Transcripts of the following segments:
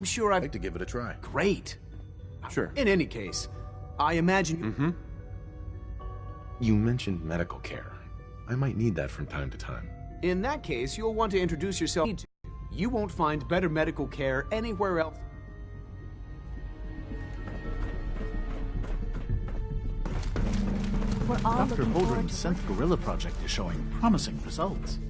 I'm sure I'd like to give it a try. Great. Sure. In any case, I imagine... You mentioned medical care. I might need that from time to time. In that case, you'll want to introduce yourself. You won't find better medical care anywhere else. We're all Dr. looking forward Holdren's to synth gorilla project is showing promising results.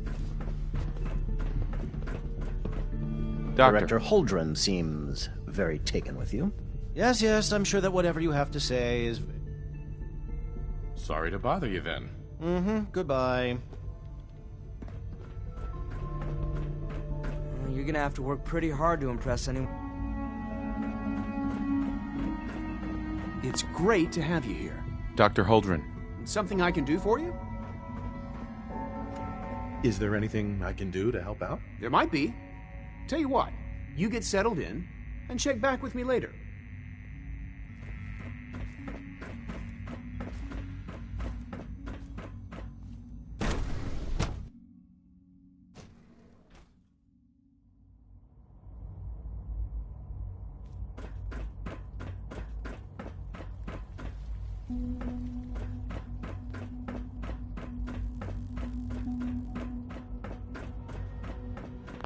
Director Holdren seems very taken with you. Yes, yes, I'm sure that whatever you have to say is... Sorry to bother you then. Goodbye. You're gonna have to work pretty hard to impress anyone. It's great to have you here. Dr. Holdren. Something I can do for you? Is there anything I can do to help out? There might be. Tell you what, you get settled in and check back with me later.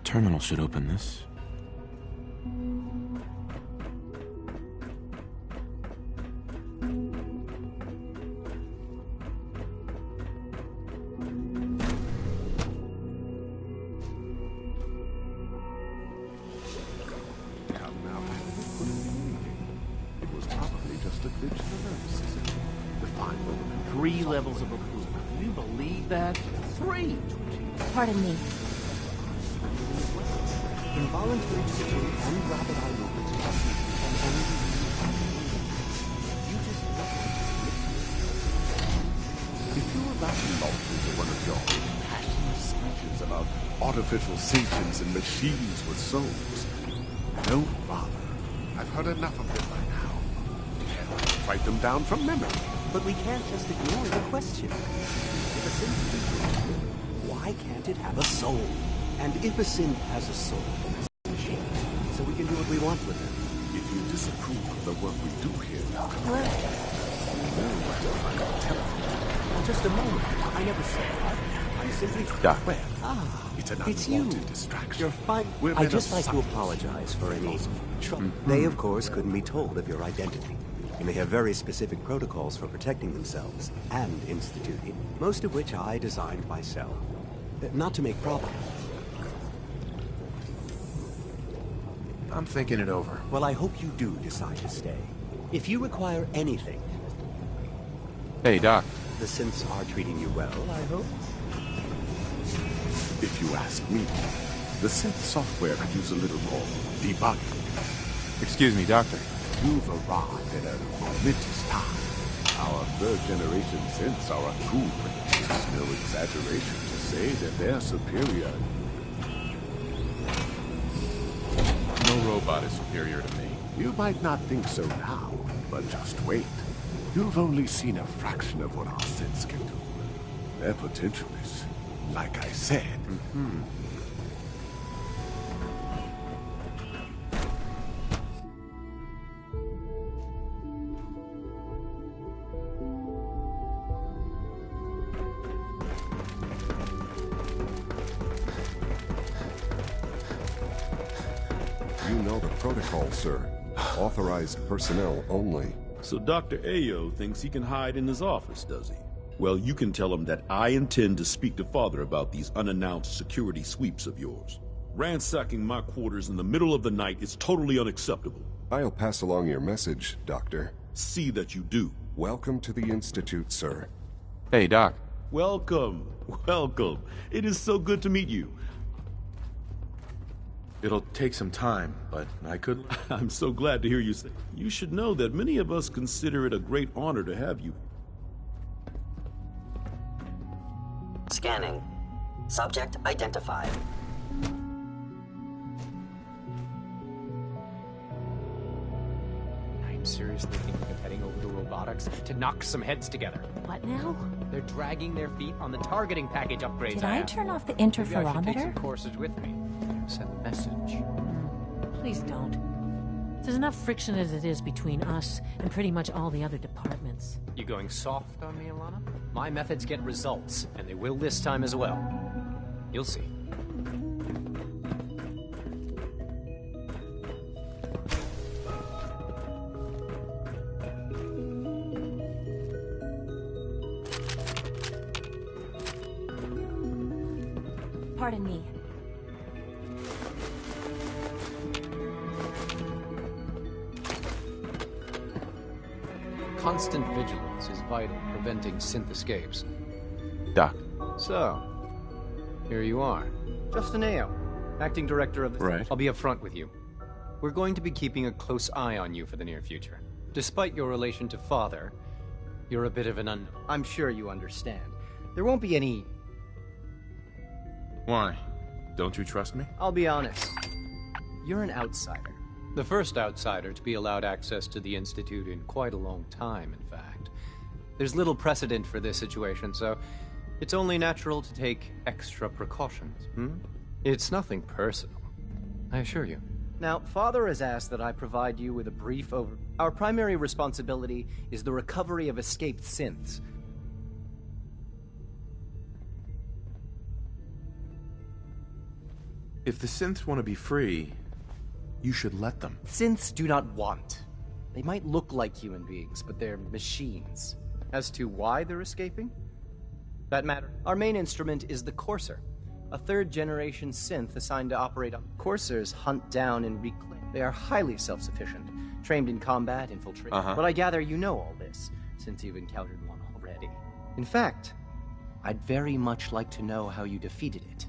Terminal should open this. It was probably just a glitch in the nervous system. The final 3 levels of approval. Can you believe that? 3! Pardon me. Involuntary switching and rapid eye movements can only be used. You just If you were that lost into one of your passionate speeches about artificial sapiens and machines with souls, don't bother. I've heard enough of them by now. Can't write them down from memory. But we can't just ignore the question. If a synth is created, why can't it have a soul? And if a synth has a soul, it's a machine, so we can do what we want with it. If you disapprove of the work we do here, Hello. you know what I'm telling you. Just a moment. I never said that. I simply... Doc. It's an It's you. unwanted distraction. You're fine. We're I'd men just of like to substance. apologize for any trouble. They, of course, couldn't be told of your identity. And they have very specific protocols for protecting themselves and instituting, most of which I designed myself. Not to make problems. I'm thinking it over. Well, I hope you do decide to stay. If you require anything, Hey, Doc. the synths are treating you well, I hope. If you ask me, the synth software could use a little more debugging. Excuse me, Doctor. You've arrived at a momentous time. Our third-generation synths are a tool. It's no exaggeration to say that they're superior. No robot is superior to me. You might not think so now, but just wait. You've only seen a fraction of what our synths can do. Their potential is, like I said, You know the protocol, sir. Authorized personnel only. So Dr. Ayo thinks he can hide in his office, does he? Well, you can tell him that I intend to speak to Father about these unannounced security sweeps of yours. Ransacking my quarters in the middle of the night is totally unacceptable. I'll pass along your message, Doctor. See that you do. Welcome to the Institute, sir. Hey, Doc. Welcome. Welcome. It is so good to meet you. It'll take some time, but I could... I'm so glad to hear you say. You should know that many of us consider it a great honor to have you. Scanning. Subject identified. I'm seriously thinking of heading over to robotics to knock some heads together. What now? They're dragging their feet on the targeting package upgrades. Did I turn off the Maybe I should take interferometer? some courses with me. Send a message. Please don't. There's enough friction as it is between us and pretty much all the other departments. You going soft on me, Alana? My methods get results, and they will this time as well. You'll see. Pardon me. Constant vigilance is vital, preventing synth escapes. Doc. So, here you are. Justin Ao, acting director of the... Right. I'll be upfront with you. We're going to be keeping a close eye on you for the near future. Despite your relation to Father, you're a bit of an unknown. I'm sure you understand. There won't be any... Why? Don't you trust me? I'll be honest. You're an outsider. The first outsider to be allowed access to the Institute in quite a long time, in fact. There's little precedent for this situation, so it's only natural to take extra precautions. It's nothing personal, I assure you. Now, Father has asked that I provide you with a brief overview. Our primary responsibility is the recovery of escaped synths. If the synths want to be free, you should let them. Synths do not want. They might look like human beings, but they're machines. As to why they're escaping? That matter. Our main instrument is the Courser, a third-generation synth assigned to operate on... Coursers hunt down and reclaim. They are highly self-sufficient, trained in combat, infiltration. But I gather you know all this, since you've encountered one already. In fact, I'd very much like to know how you defeated it.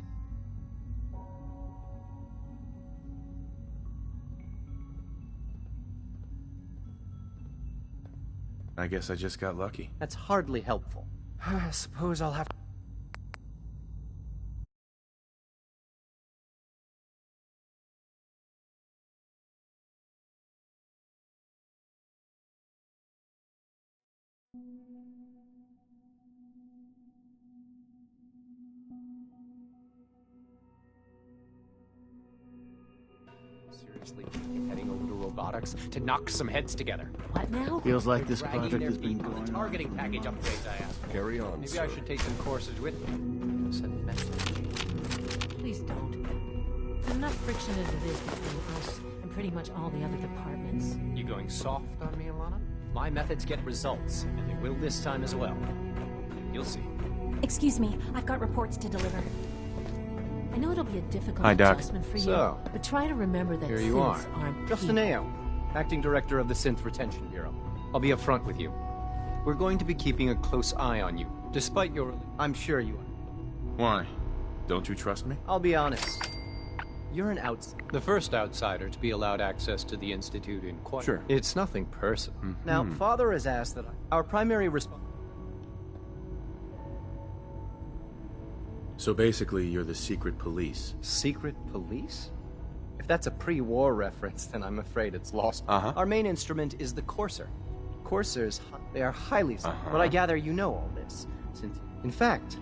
I guess I just got lucky. That's hardly helpful. I suppose I'll have to... Seriously, heading over to robotics to knock some heads together. What now? Feels like this Dragging project their has been feet on going the on. targeting package upgrades I asked for. Carry on, Maybe sir. I should take some courses with me. Send messages. Please don't. There's enough friction as it is between us and pretty much all the other departments. You going soft on me, Alana? My methods get results, and they will this time as well. You'll see. Excuse me, I've got reports to deliver. I know it'll be a difficult Hi, Doc. adjustment for So, you, but try to remember that here you are. synths aren't Justin people. Ao, acting director of the Synth Retention Bureau. I'll be upfront with you. We're going to be keeping a close eye on you, despite your... I'm sure you are. Why? Don't you trust me? I'll be honest. You're an outsider. The first outsider to be allowed access to the Institute in quite... Sure. It's nothing personal. Now, Father has asked that our primary response... So basically, you're the secret police. Secret police? If that's a pre-war reference, then I'm afraid it's lost. Our main instrument is the Courser. Coursers, they are highly... But I gather you know all this, since... In fact...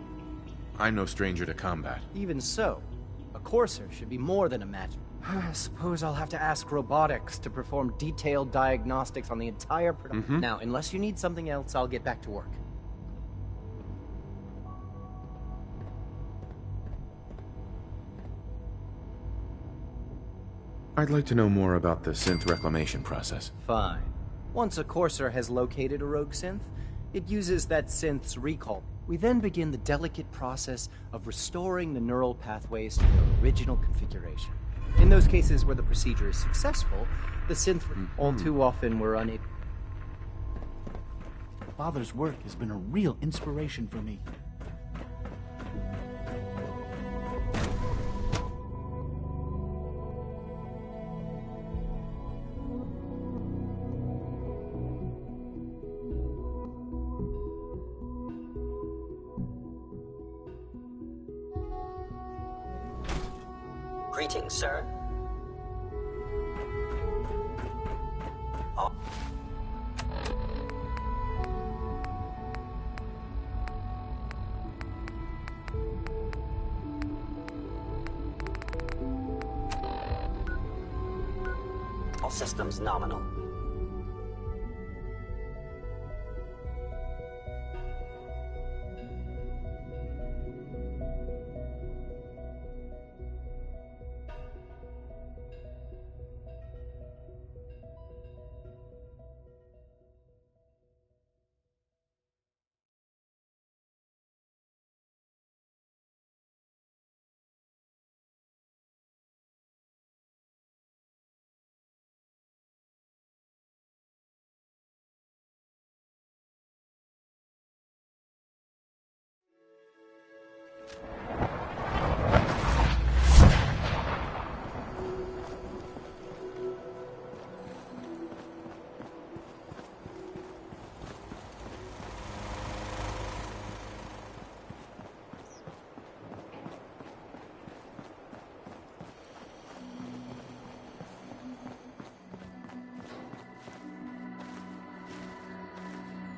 I'm no stranger to combat. Even so, a Courser should be more than a magic. I suppose I'll have to ask robotics to perform detailed diagnostics on the entire production. Now, unless you need something else, I'll get back to work. I'd like to know more about the synth reclamation process. Fine. Once a Courser has located a rogue synth, it uses that synth's recall. We then begin the delicate process of restoring the neural pathways to their original configuration. In those cases where the procedure is successful, the synth all too often were unable. Father's work has been a real inspiration for me. Greetings, sir. Oh. systems nominal.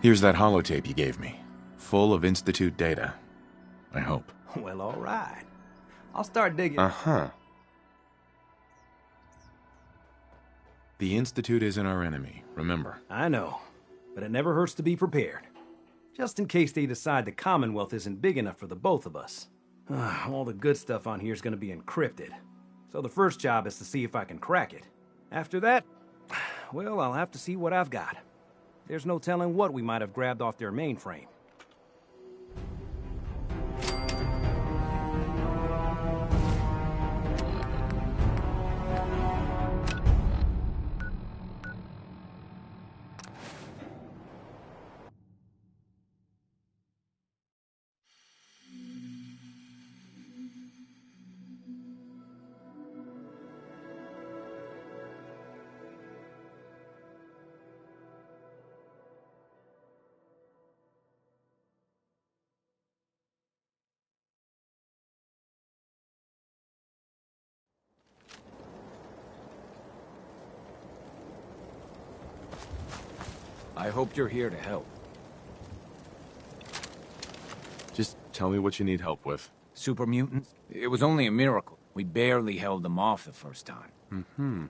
Here's that holotape you gave me, full of Institute data. I hope. Well, all right. I'll start digging. Uh-huh. The Institute isn't our enemy, remember. I know, but it never hurts to be prepared. Just in case they decide the Commonwealth isn't big enough for the both of us. All the good stuff on here is going to be encrypted. So the first job is to see if I can crack it. After that, well, I'll have to see what I've got. There's no telling what we might have grabbed off their mainframe. I hope you're here to help. Just tell me what you need help with. Super mutants? It was only a miracle. We barely held them off the first time. Mm-hmm.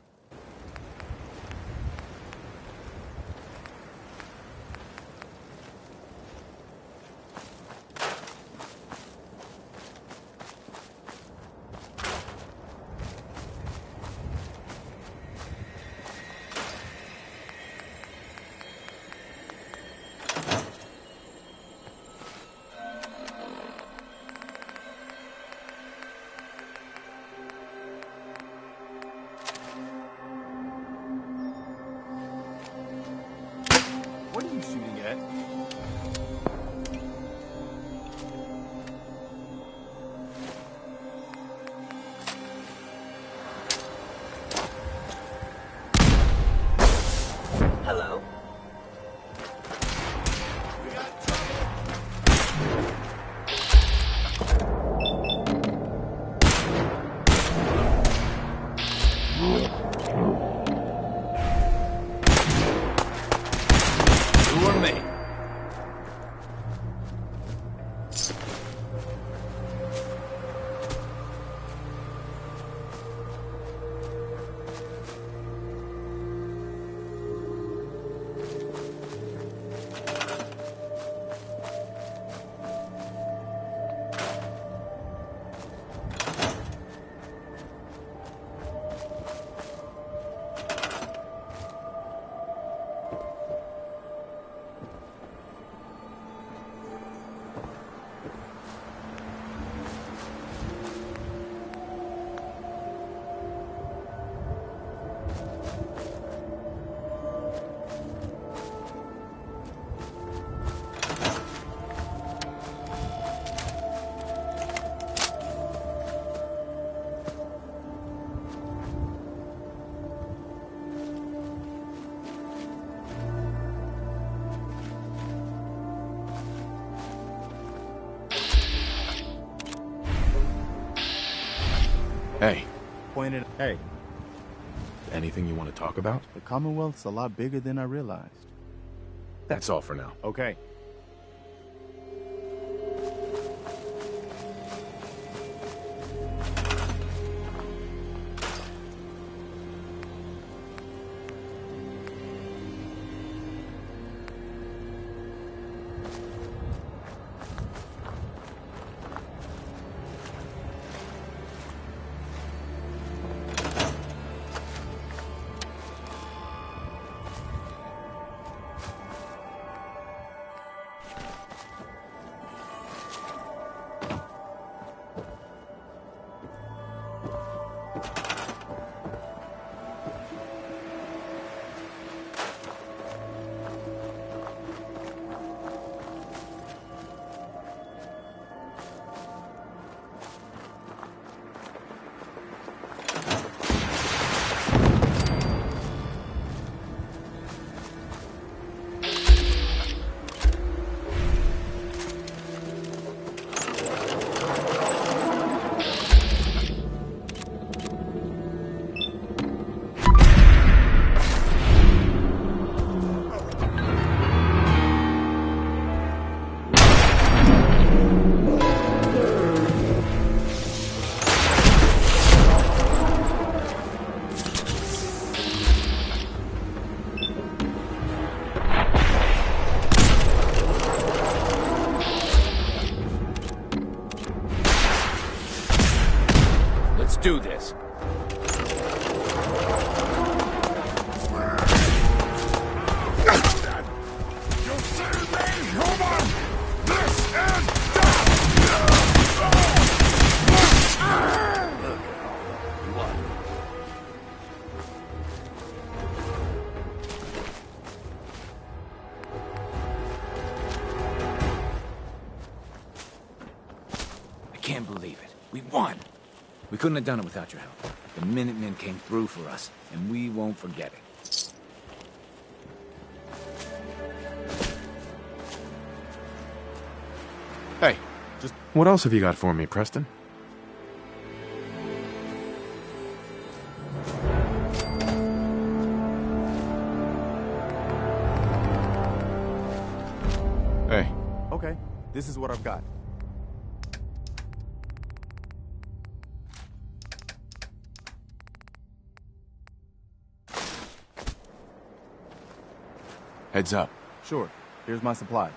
What are you shooting at? Hello? You or me? Hey. Pointed. Hey. Anything you want to talk about? The Commonwealth's a lot bigger than I realized. That's all for now. Okay. won. We couldn't have done it without your help. The Minutemen came through for us, and we won't forget it. Hey, just... What else have you got for me, Preston? Hey. Okay, this is what I've got. Heads up. Sure, here's my supply.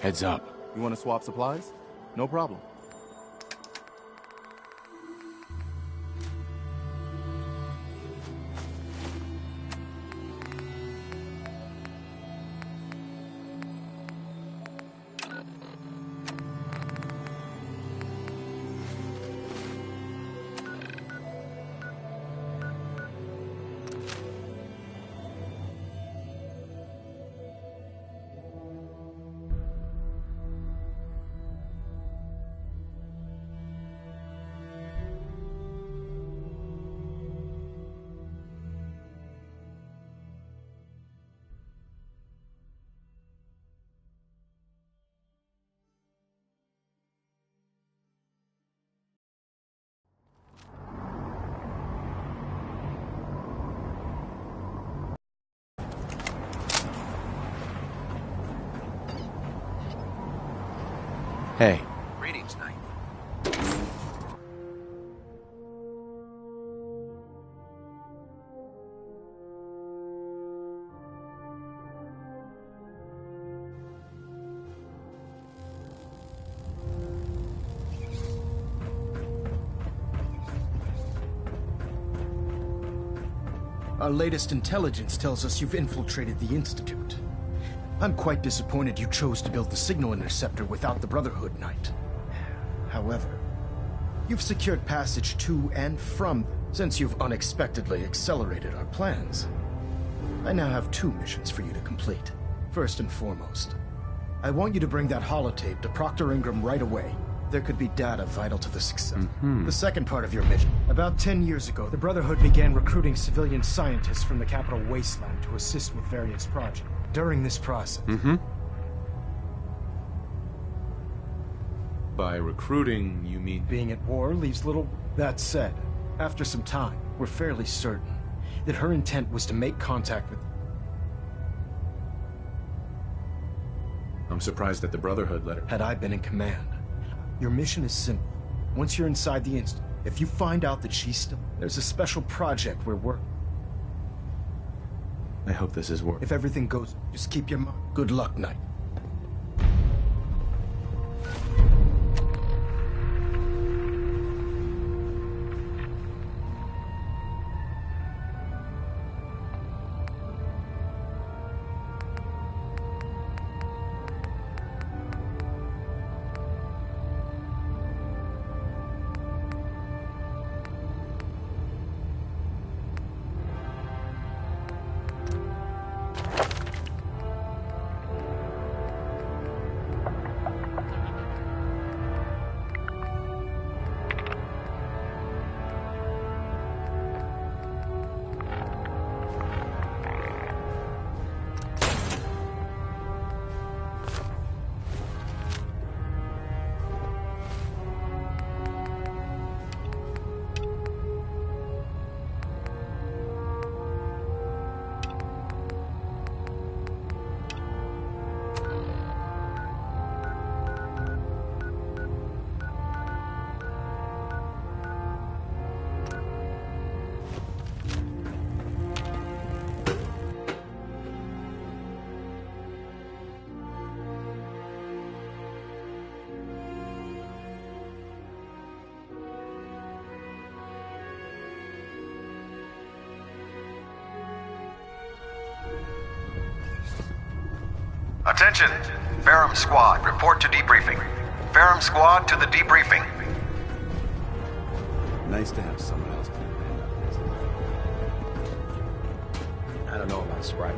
Heads up. You want to swap supplies? No problem. Hey. Greetings, Knight. Our latest intelligence tells us you've infiltrated the Institute. I'm quite disappointed you chose to build the signal interceptor without the Brotherhood, Knight. However, you've secured passage to and from since you've unexpectedly accelerated our plans. I now have 2 missions for you to complete. First and foremost, I want you to bring that holotape to Proctor Ingram right away. There could be data vital to the success. The second part of your mission. About 10 years ago, the Brotherhood began recruiting civilian scientists from the capital wasteland to assist with various projects. During this process... By recruiting, you mean... Being at war leaves little... That said, after some time, we're fairly certain that her intent was to make contact with... I'm surprised that the Brotherhood let her... Had I been in command, your mission is simple. Once you're inside the Institute, if you find out that she's still... There's a special project we're working... I hope this is work. If everything goes, just keep your mind. Good luck, Knight. Attention! Ferrum Squad, report to debriefing. Ferrum Squad to the debriefing. Nice to have someone else to depend on. I don't know about scribing.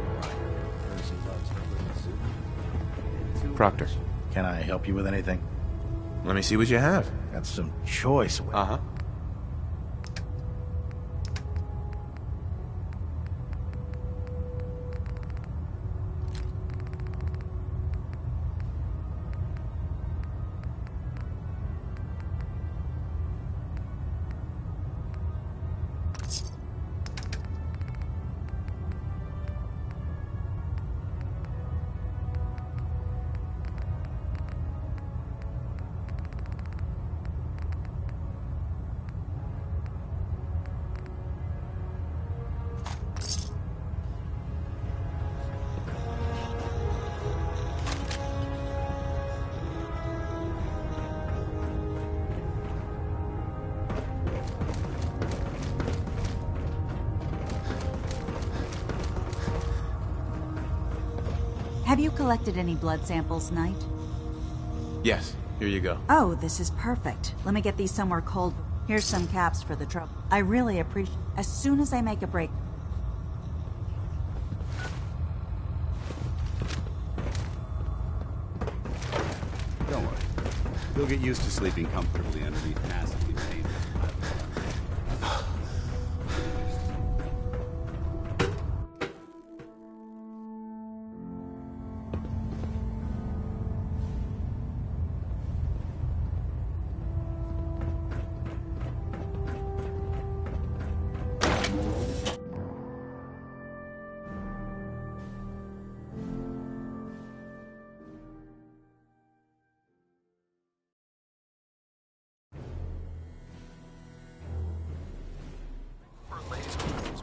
Proctor, can I help you with anything? Let me see what you have. Got some choice with Uh-huh. Have you collected any blood samples, Knight? Yes, here you go. Oh, this is perfect. Let me get these somewhere cold. Here's some caps for the trouble. I really appreciate. As soon as I make a break. Don't worry. You'll get used to sleeping comfortably underneath acid containers.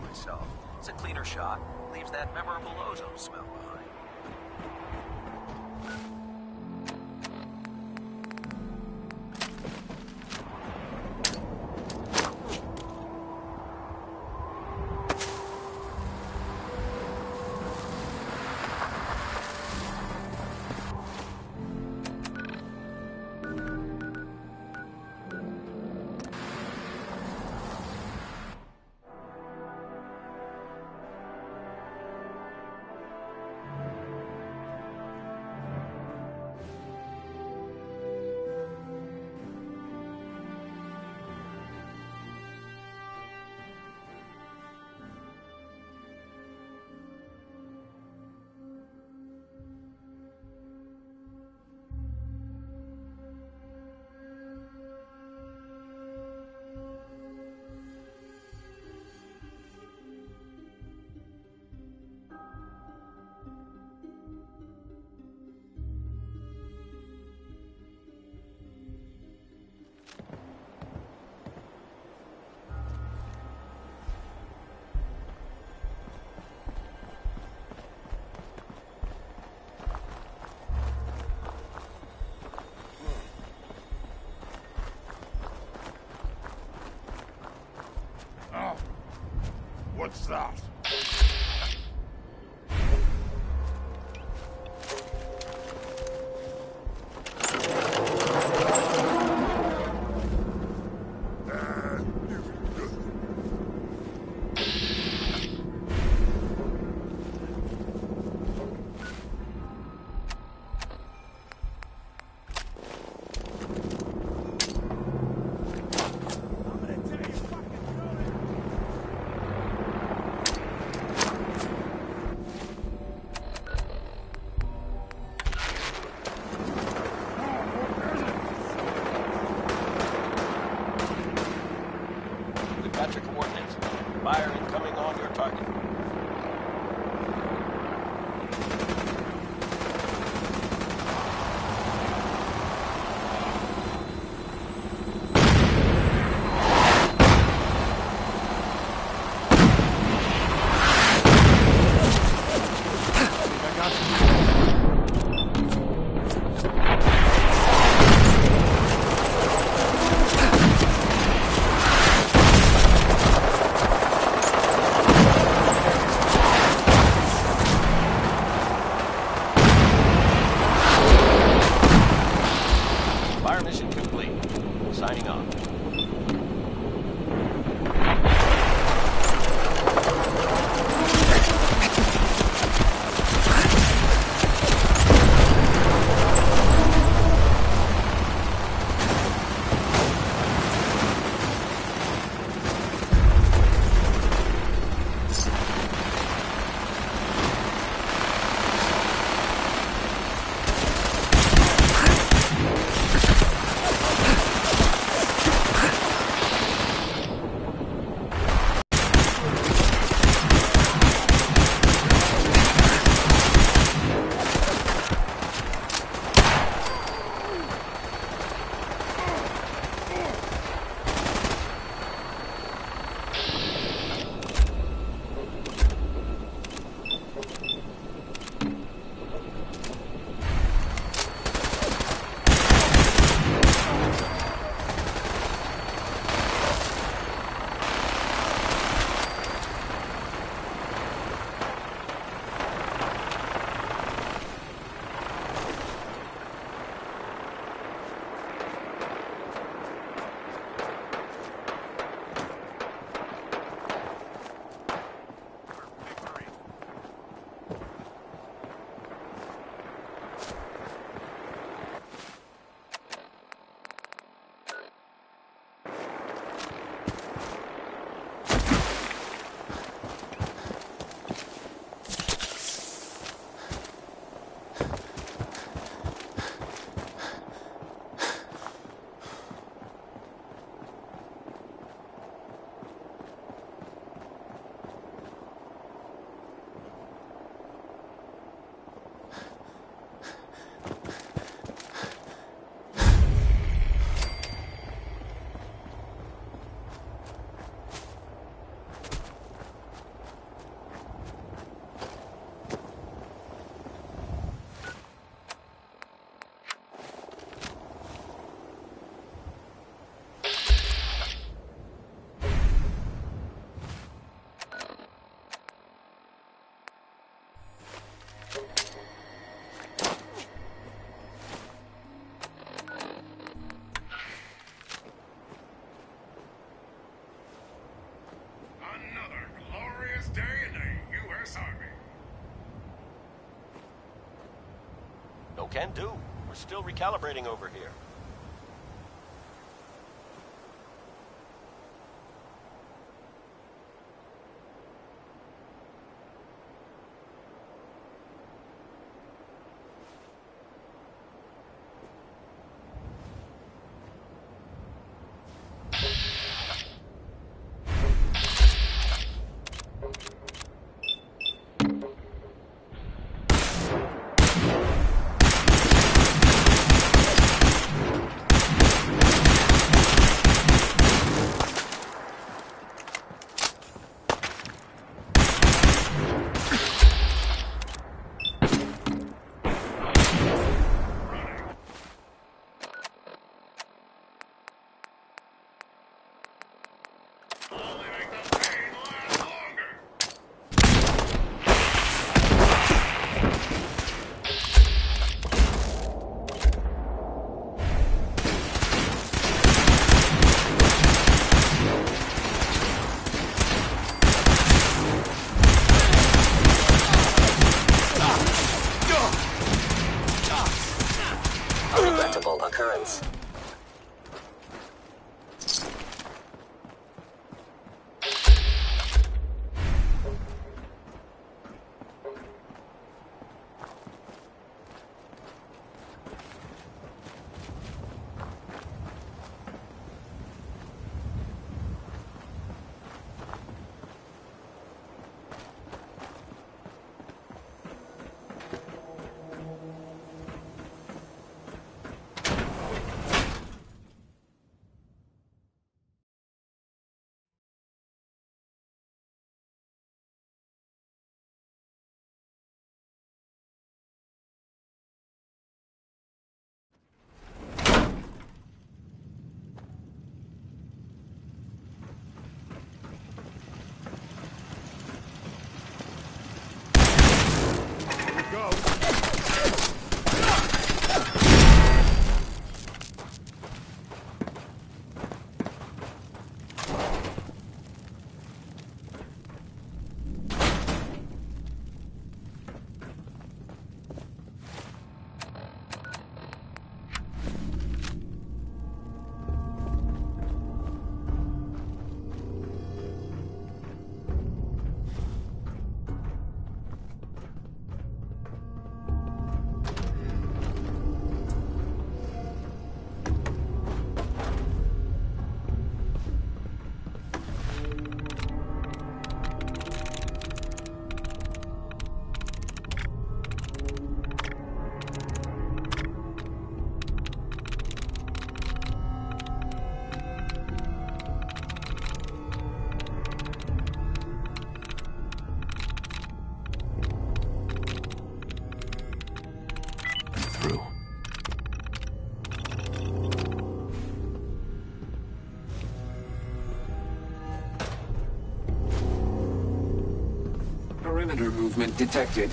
Myself. It's a cleaner shot. Leaves that memorable ozone smell behind. What's that? Got your coordinates. Fire incoming on your target. Can do. We're still recalibrating over here. Regrettable occurrence. Perimeter movement detected.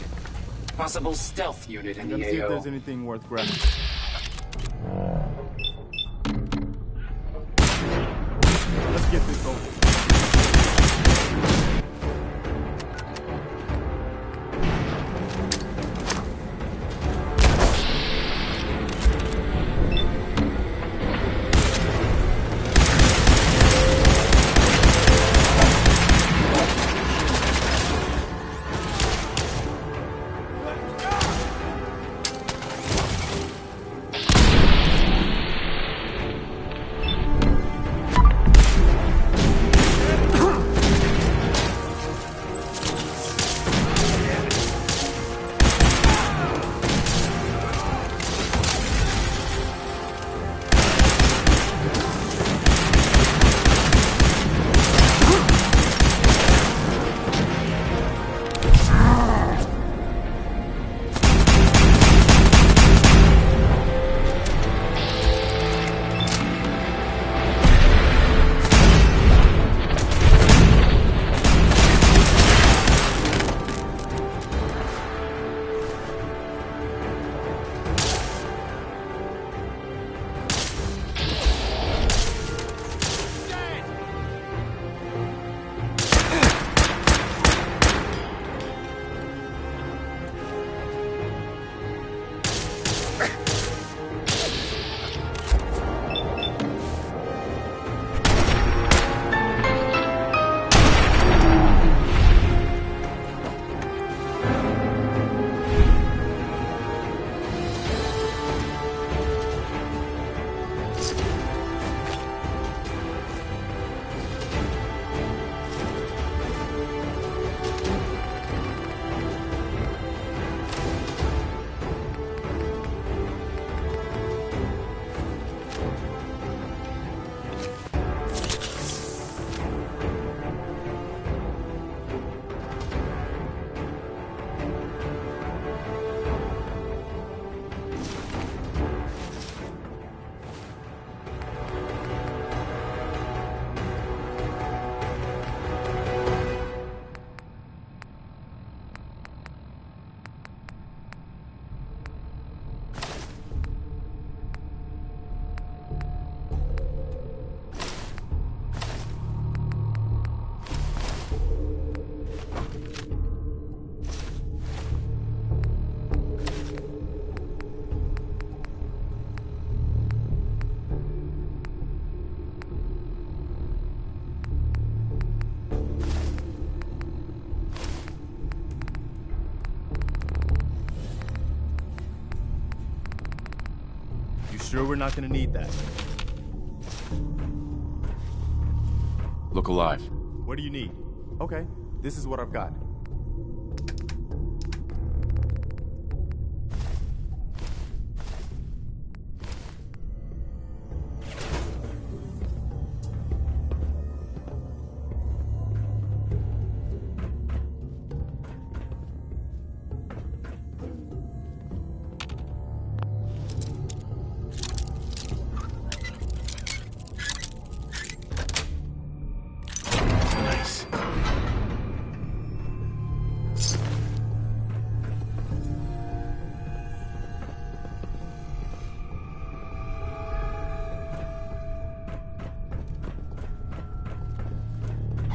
Possible stealth unit in the AO. See if there's anything worth grabbing. Let's get this over. Sure we're not gonna need that? Look alive. What do you need? Okay, this is what I've got.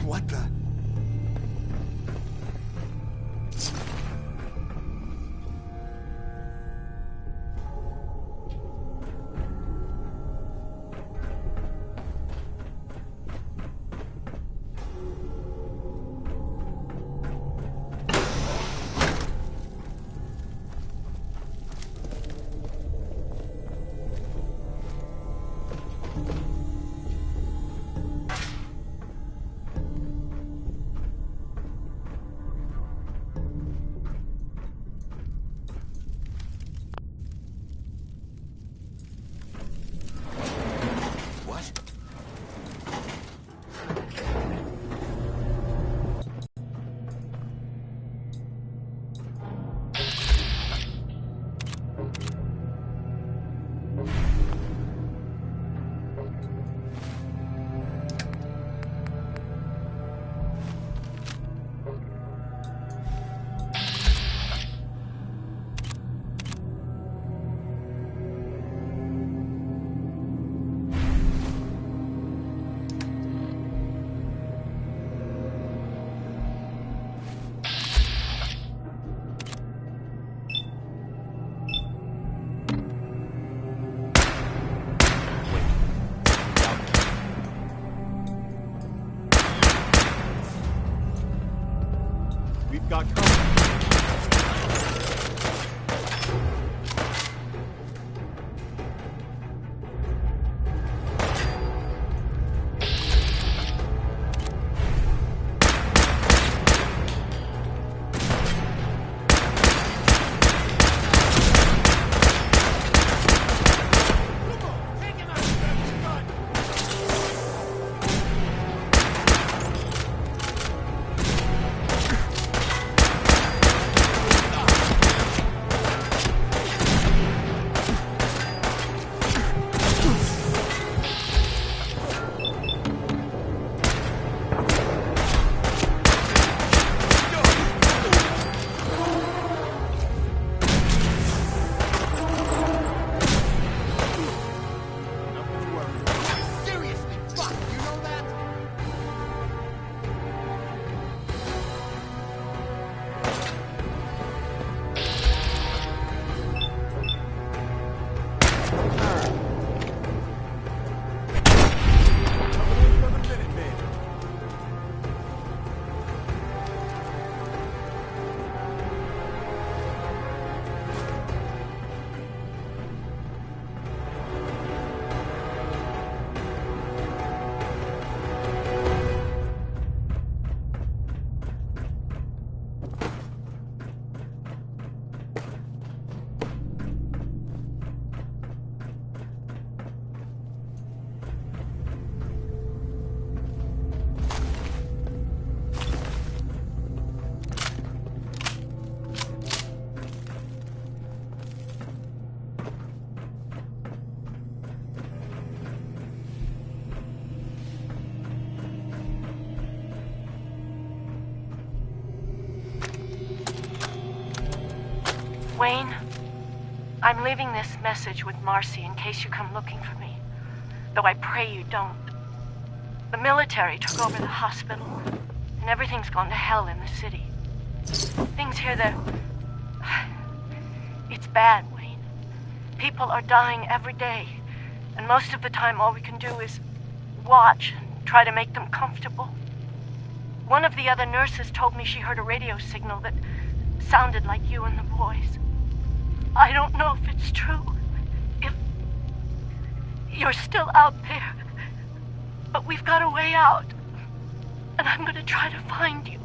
What the? We've got company. Wayne, I'm leaving this message with Marcy in case you come looking for me. Though I pray you don't. The military took over the hospital, and everything's gone to hell in the city. Things here, it's bad, Wayne. People are dying every day, and most of the time all we can do is watch and try to make them comfortable. One of the other nurses told me she heard a radio signal that sounded like you and the boys. I don't know if it's true. you're still out there. But we've got a way out. And I'm gonna try to find you.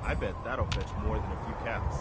I bet that'll fetch more than a few caps.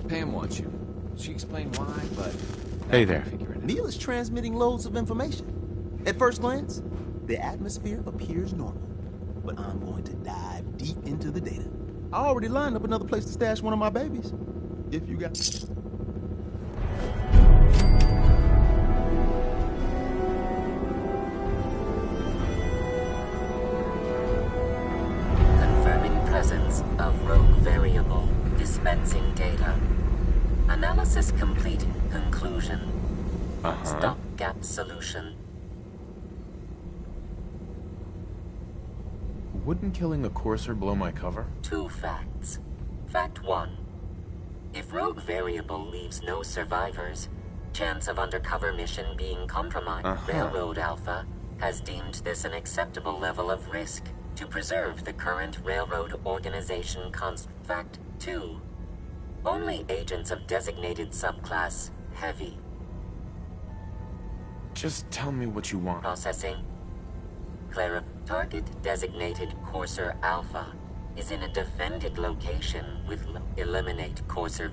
Pam wants you. She explained why, but... Hey there. Neil is transmitting loads of information. At first glance, the atmosphere appears normal. But I'm going to dive deep into the data. I already lined up another place to stash one of my babies. If you got... Confirming presence of rogue variable. Dispensing data. Analysis complete. Conclusion. Stopgap solution. Wouldn't killing the Courser blow my cover? 2 facts. Fact 1. If rogue variable leaves no survivors, chance of undercover mission being compromised. Railroad Alpha has deemed this an acceptable level of risk to preserve the current railroad organization construct. Fact 2. Only agents of designated subclass Heavy. Just tell me what you want. Processing. Target designated Courser Alpha is in a defended location with eliminate Courser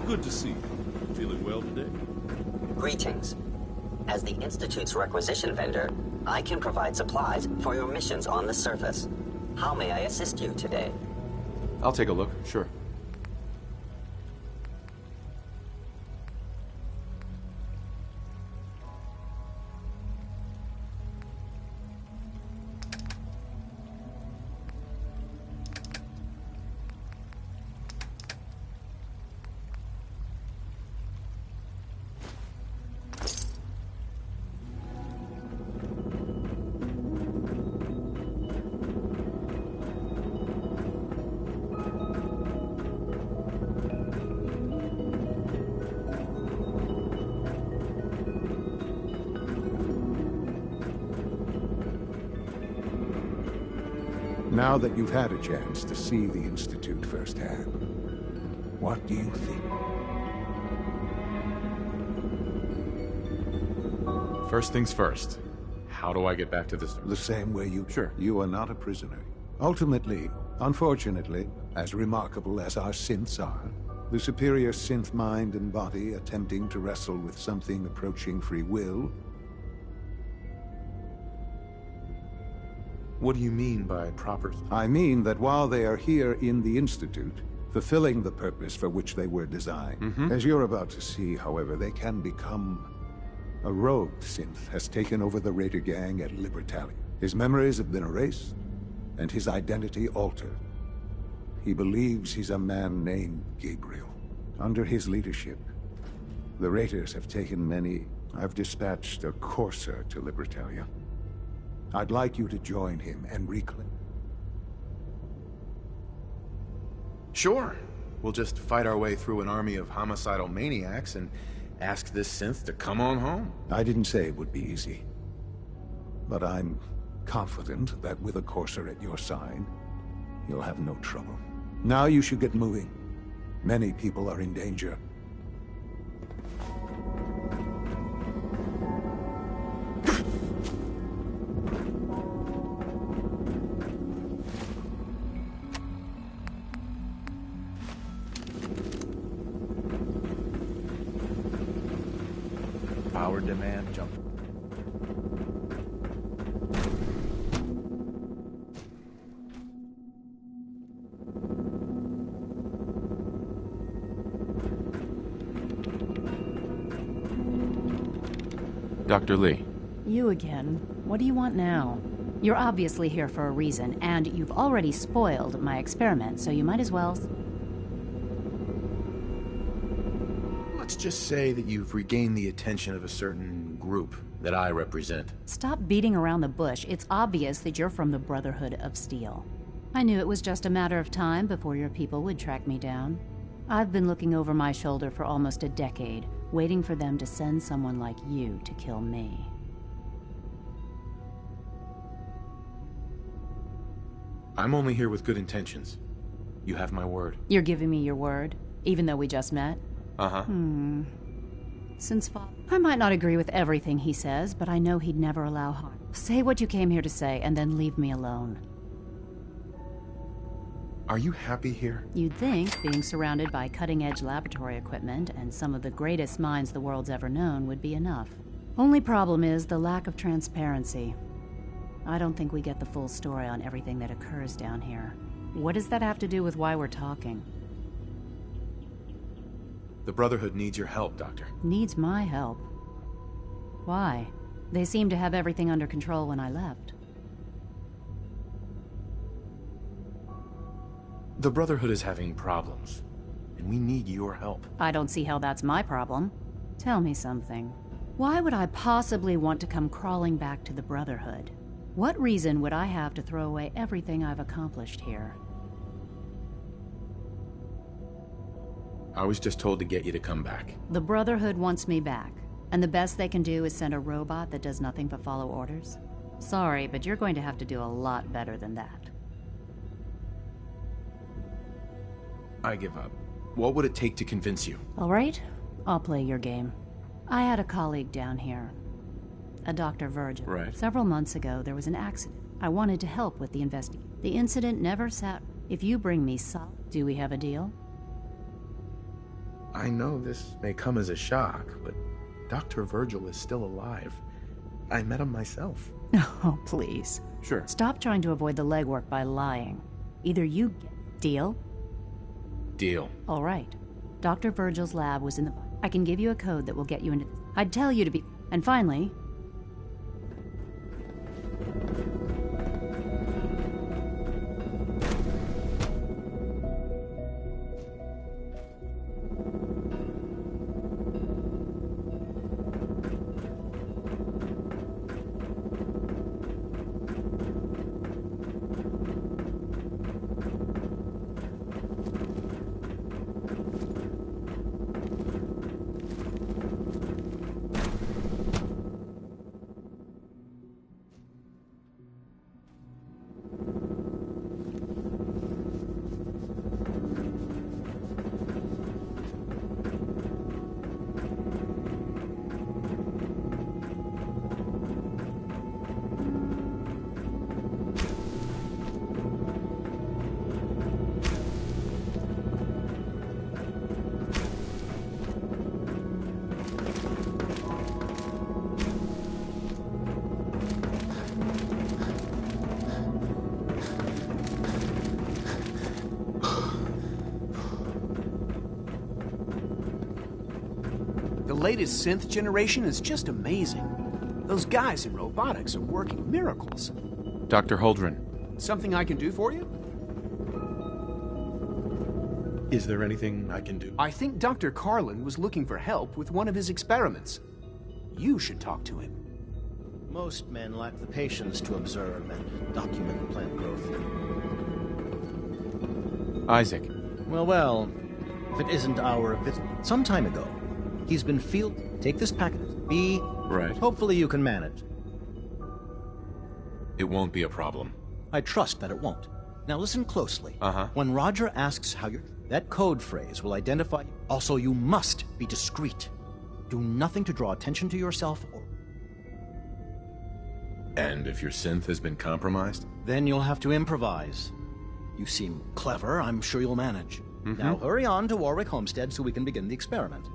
Good to see you. Feeling well today? Greetings. As the Institute's requisition vendor, I can provide supplies for your missions on the surface. How may I assist you today? I'll take a look, sure. Now that you've had a chance to see the Institute firsthand, what do you think? First things first. How do I get back to this? The same way you... Sure. You are not a prisoner. Ultimately, unfortunately, as remarkable as our synths are, the superior synth mind and body attempting to wrestle with something approaching free will. What do you mean by proper? I mean that while they are here in the Institute, fulfilling the purpose for which they were designed, as you're about to see, however, they can become... A rogue synth has taken over the Raider gang at Libertalia. His memories have been erased, and his identity altered. He believes he's a man named Gabriel. Under his leadership, the Raiders have taken many... I've dispatched a courser to Libertalia. I'd like you to join him and reclaim... Sure. We'll just fight our way through an army of homicidal maniacs and ask this synth to come on home. I didn't say it would be easy. But I'm confident that with a courser at your side, you'll have no trouble. Now you should get moving. Many people are in danger. Power demand jump. Dr. Lee. You again. What do you want now? You're obviously here for a reason, and you've already spoiled my experiment, so you might as well... Let's just say that you've regained the attention of a certain group that I represent. Stop beating around the bush. It's obvious that you're from the Brotherhood of Steel. I knew it was just a matter of time before your people would track me down. I've been looking over my shoulder for almost a decade, waiting for them to send someone like you to kill me. I'm only here with good intentions. You have my word. You're giving me your word, even though we just met? Uh-huh. Since I might not agree with everything he says, but I know he'd never allow harm. Say what you came here to say, and then leave me alone. Are you happy here? You'd think being surrounded by cutting-edge laboratory equipment and some of the greatest minds the world's ever known would be enough. Only problem is the lack of transparency. I don't think we get the full story on everything that occurs down here. What does that have to do with why we're talking? The Brotherhood needs your help, Doctor. Needs my help? Why? They seemed to have everything under control when I left. The Brotherhood is having problems, and we need your help. I don't see how that's my problem. Tell me something. Why would I possibly want to come crawling back to the Brotherhood? What reason would I have to throw away everything I've accomplished here? I was just told to get you to come back. The Brotherhood wants me back, and the best they can do is send a robot that does nothing but follow orders? Sorry, but you're going to have to do a lot better than that. I give up. What would it take to convince you? All right, I'll play your game. I had a colleague down here, a Dr. Virgil. Right. Several months ago, there was an accident. I wanted to help with the investigation. The incident never sat... If you bring me salt, do we have a deal? I know this may come as a shock, but Dr. Virgil is still alive. I met him myself. Oh, please. Sure. Stop trying to avoid the legwork by lying. Either you get... Deal? Deal. All right. Dr. Virgil's lab was in the... I can give you a code that will get you into... I'd tell you to be... And finally... latest synth generation is just amazing. Those guys in robotics are working miracles. Dr. Holdren. Something I can do for you? Is there anything I can do? I think Dr. Carlin was looking for help with one of his experiments. You should talk to him. Most men lack the patience to observe and document plant growth. Isaac. Well, if it isn't our some time ago, he's been Take this packet. Right. Hopefully you can manage. It won't be a problem. I trust that it won't. Now listen closely. Uh-huh. When Roger asks how you're... That code phrase will identify... Also, you must be discreet. Do nothing to draw attention to yourself or... And if your synth has been compromised? Then you'll have to improvise. You seem clever. I'm sure you'll manage. Now hurry on to Warwick Homestead so we can begin the experiment.